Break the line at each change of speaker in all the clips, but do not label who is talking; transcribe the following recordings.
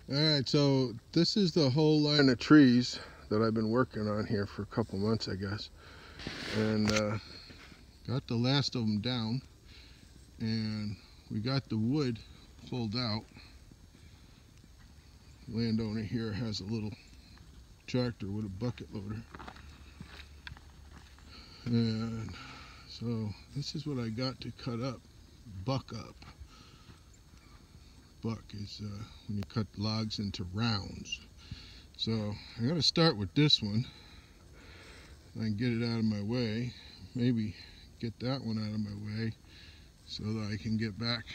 Alright, so this is the whole line of trees that I've been working on here for a couple months, I guess. And got the last of them down. And we got the wood pulled out. Landowner here has a little tractor with a bucket loader. And so this is what I got to cut up. Buck up. Buck is when you cut logs into rounds. So I'm going to start with this one. I can get it out of my way. Maybe get that one out of my way so that I can get back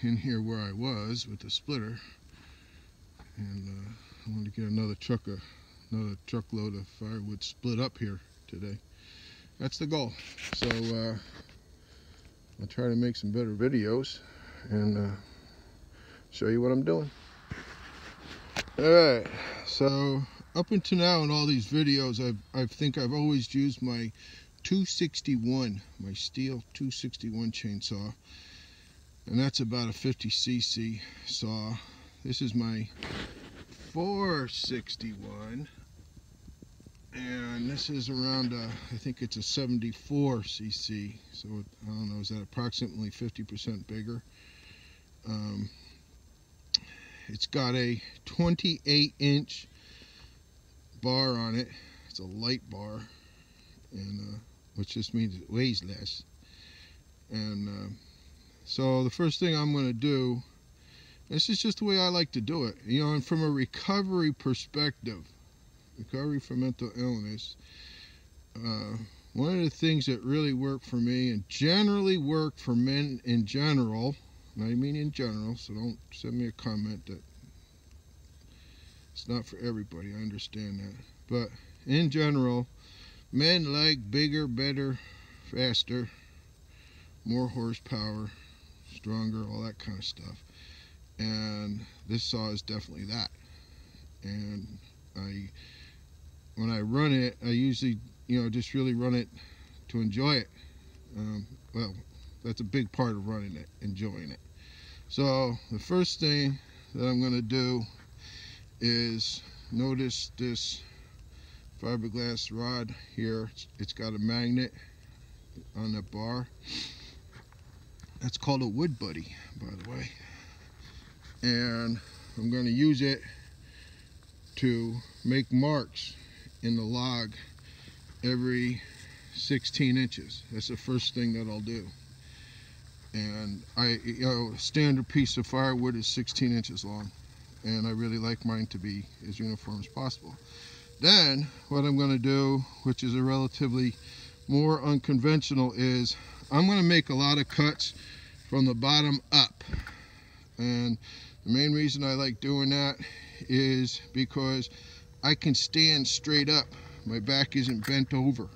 in here where I was with the splitter. And I want to get another truckload of firewood split up here today. That's the goal. So I'll try to make some better videos and show you what I'm doing. Alright, so up until now in all these videos I think I've always used my 261, my Stihl 261 chainsaw, and that's about a 50cc saw. This is my 461, and this is around I think it's a 74cc, so I don't know, is that approximately 50% bigger? It's got a 28-inch bar on it. It's a light bar, and which just means it weighs less. And so the first thing I'm going to do, this is just the way I like to do it, you know, and from a recovery perspective, recovery from mental illness, one of the things that really work for me and generally work for men in general, and I mean in general, so don't send me a comment that it's not for everybody, I understand that, but in general, men like bigger, better, faster, more horsepower, stronger, all that kind of stuff. And this saw is definitely that. And when I run it, I usually, you know, just really run it to enjoy it. Well, that's a big part of running it, enjoying it. So the first thing that I'm going to do is notice this fiberglass rod here. It's got a magnet on the bar. That's called a wood buddy, by the way. And I'm going to use it to make marks in the log every 16 inches. That's the first thing that I'll do. And a standard piece of firewood is 16 inches long, and I really like mine to be as uniform as possible. Then what I'm going to do, which is a relatively more unconventional, is I'm going to make a lot of cuts from the bottom up. And the main reason I like doing that is because I can stand straight up. My back isn't bent over,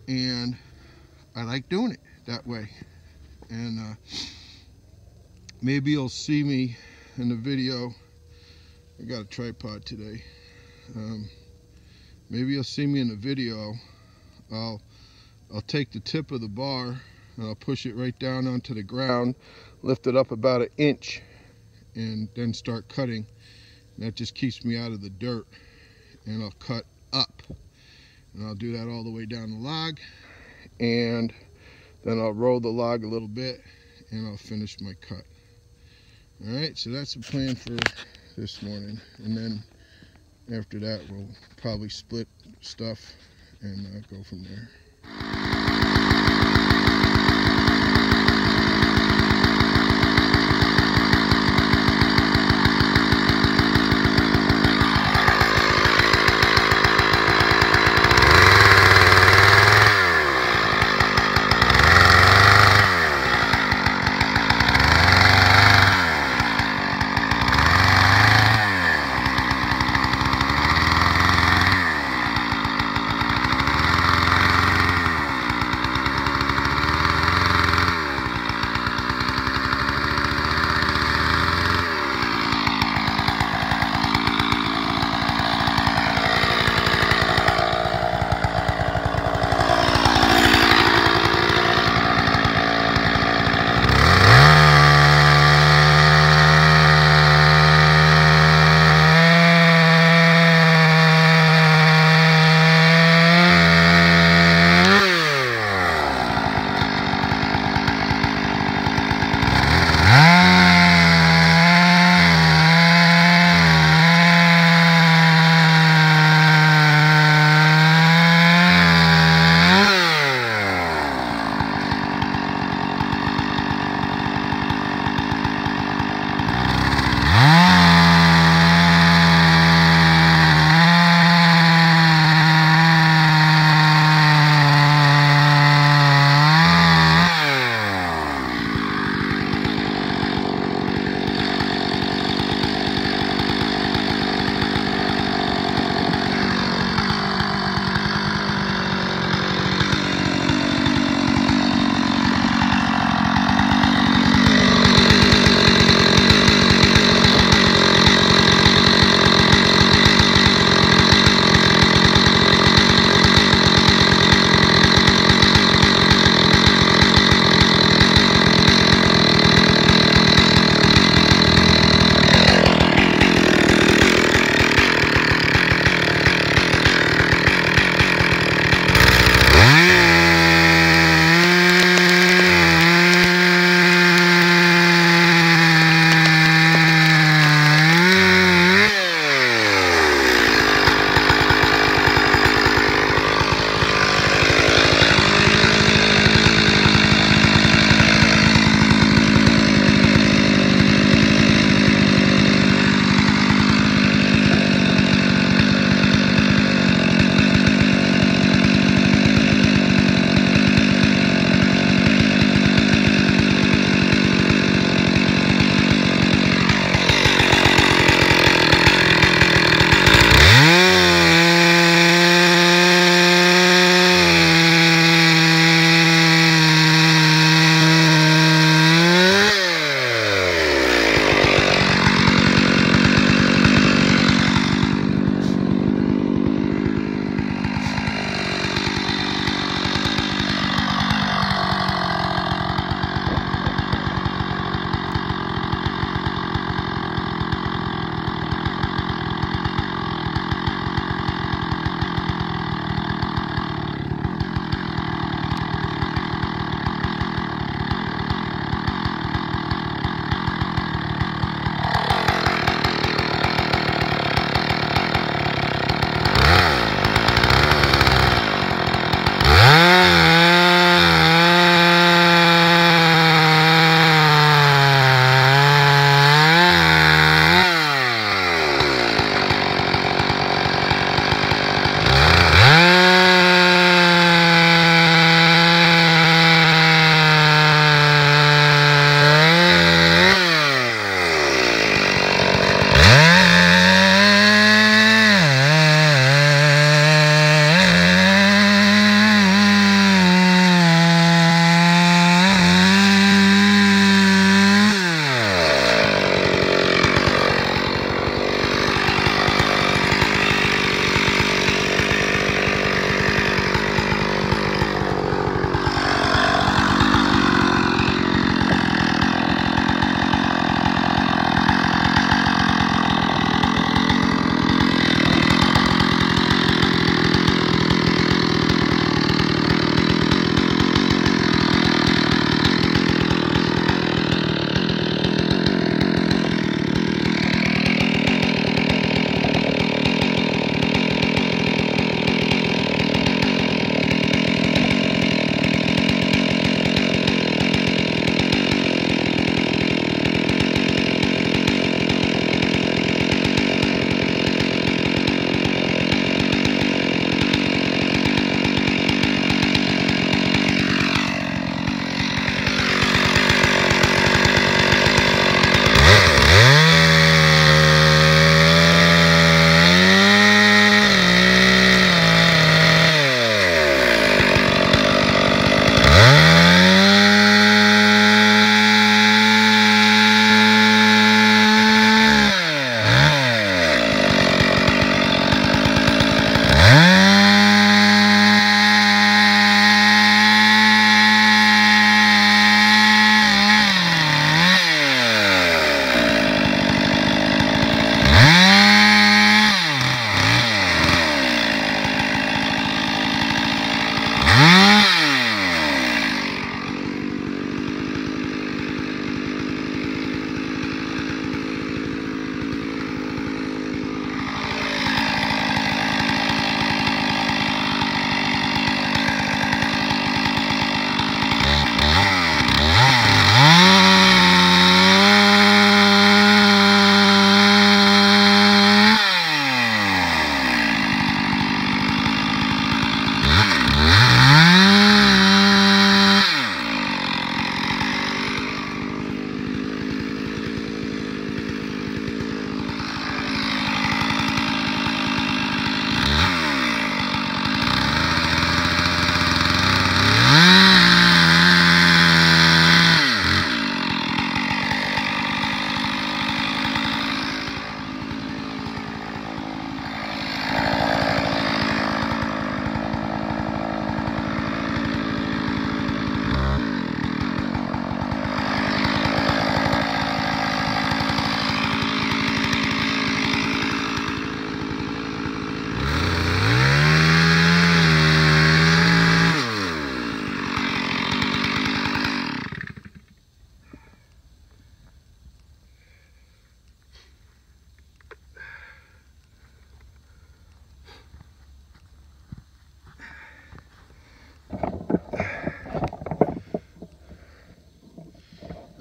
and I like doing it that way. And maybe you'll see me in the video. I got a tripod today. Maybe you'll see me in the video. I'll take the tip of the bar and I'll push it right down onto the ground, lift it up about an inch, and then start cutting. And that just keeps me out of the dirt. And I'll cut up, and I'll do that all the way down the log, and then I'll roll the log a little bit and I'll finish my cut. Alright, so that's the plan for this morning, and then after that we'll probably split stuff and go from there.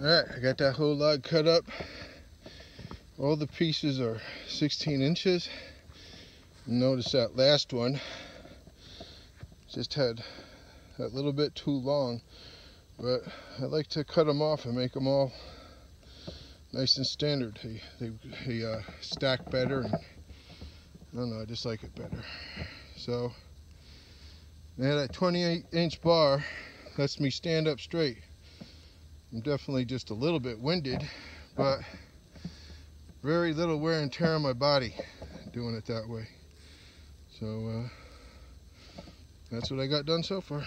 Alright, I got that whole log cut up. All the pieces are 16 inches. Notice that last one just had that little bit too long, but I like to cut them off and make them all nice and standard. They stack better, and I don't know, I just like it better. So now that 28-inch bar lets me stand up straight. I'm definitely just a little bit winded, but very little wear and tear on my body doing it that way. So that's what I got done so far.